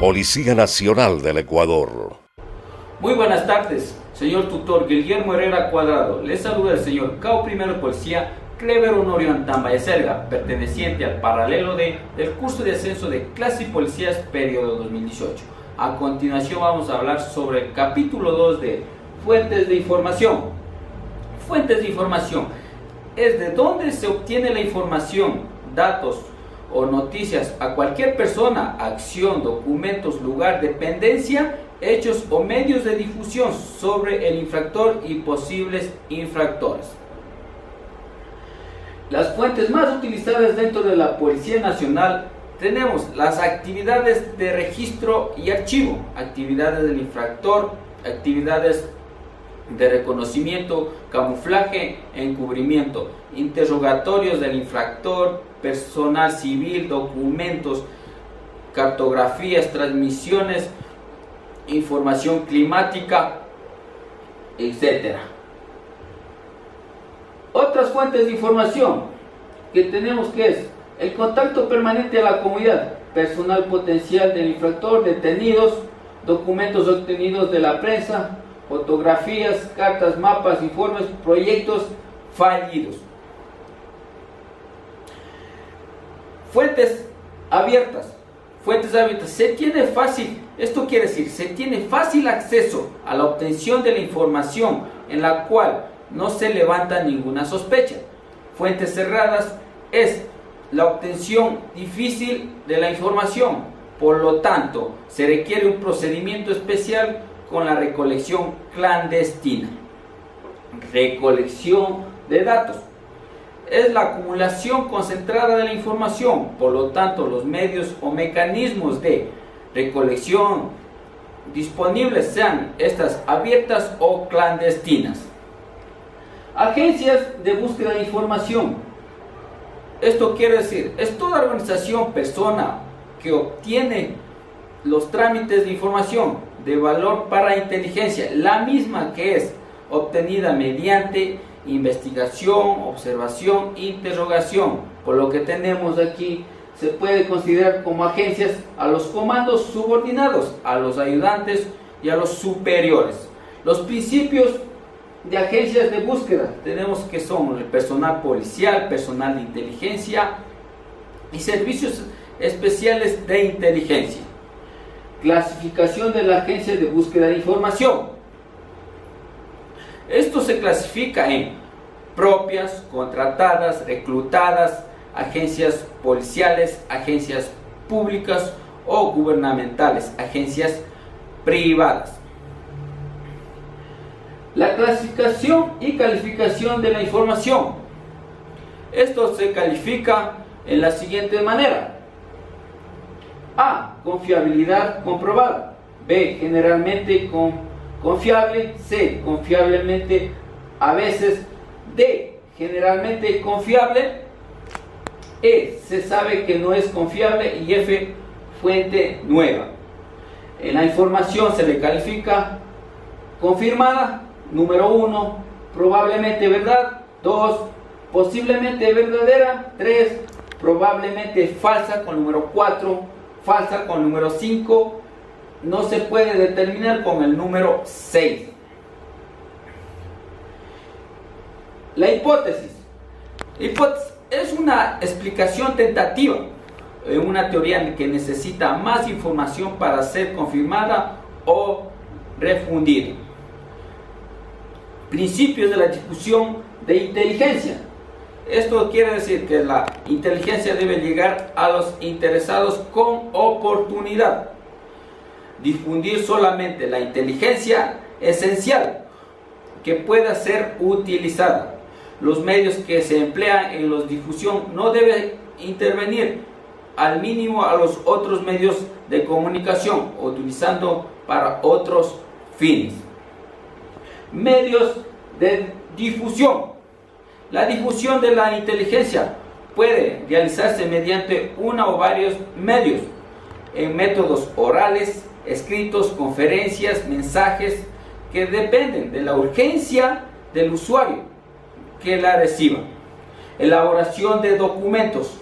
Policía Nacional del Ecuador. Muy buenas tardes, señor tutor Guillermo Herrera Cuadrado. Les saluda el señor Cao Primero Policía Clever Honorio Antamba de Selga, perteneciente al paralelo D del curso de ascenso de clase y policías periodo 2018. A continuación vamos a hablar sobre el capítulo 2 de fuentes de información. Fuentes de información es de dónde se obtiene la información, datos o noticias a cualquier persona, acción, documentos, lugar, dependencia, hechos o medios de difusión sobre el infractor y posibles infractores. Las fuentes más utilizadas dentro de la Policía Nacional tenemos las actividades de registro y archivo, actividades del infractor, actividades de reconocimiento, camuflaje, encubrimiento, interrogatorios del infractor, personal civil, documentos, cartografías, transmisiones, información climática, etc. Otras fuentes de información que tenemos que es el contacto permanente a la comunidad, personal potencial del infractor, detenidos, documentos obtenidos de la prensa, fotografías, cartas, mapas, informes, proyectos fallidos. Fuentes abiertas. Fuentes abiertas. Se tiene fácil, esto quiere decir, se tiene fácil acceso a la obtención de la información en la cual no se levanta ninguna sospecha. Fuentes cerradas es la obtención difícil de la información, por lo tanto, se requiere un procedimiento especial con la recolección clandestina. Recolección de datos es la acumulación concentrada de la información, por lo tanto, los medios o mecanismos de recolección disponibles sean estas abiertas o clandestinas. Agencias de búsqueda de información. Esto quiere decir, es toda organización, persona que obtiene los trámites de información de valor para inteligencia, la misma que es obtenida mediante investigación, observación, interrogación. Por lo que tenemos aquí, se puede considerar como agencias a los comandos subordinados, a los ayudantes y a los superiores. Los principios de agencias de búsqueda tenemos que son el personal policial, personal de inteligencia y servicios especiales de inteligencia. Clasificación de la agencia de búsqueda de información. Esto se clasifica en propias, contratadas, reclutadas, agencias policiales, agencias públicas o gubernamentales, agencias privadas. La clasificación y calificación de la información. Esto se califica en la siguiente manera. A. Confiabilidad comprobada. B. Generalmente confiable. C. Confiablemente a veces. D. Generalmente confiable. E. Se sabe que no es confiable. Y F. Fuente nueva. En la información se le califica confirmada. Número 1, probablemente verdad. 2, posiblemente verdadera. 3, probablemente falsa con número 4, falsa con número 5. No se puede determinar con el número 6. La hipótesis. Hipótesis es una explicación tentativa, una teoría que necesita más información para ser confirmada o refundida. Principios de la difusión de inteligencia. Esto quiere decir que la inteligencia debe llegar a los interesados con oportunidad. Difundir solamente la inteligencia esencial que pueda ser utilizada. Los medios que se emplean en la difusión no deben intervenir al mínimo a los otros medios de comunicación, utilizando para otros fines. Medios de difusión. La difusión de la inteligencia puede realizarse mediante uno o varios medios, en métodos orales, escritos, conferencias, mensajes, que dependen de la urgencia del usuario que la reciba. Elaboración de documentos.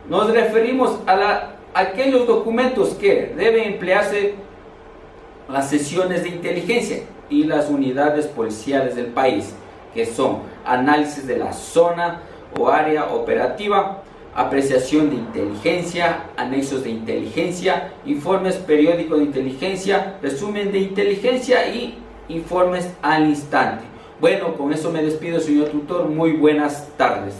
Nos referimos a la aquellos documentos que deben emplearse las sesiones de inteligencia y las unidades policiales del país, que son análisis de la zona o área operativa, apreciación de inteligencia, anexos de inteligencia, informes periódicos de inteligencia, resumen de inteligencia y informes al instante. Bueno, con eso me despido, señor tutor. Muy buenas tardes.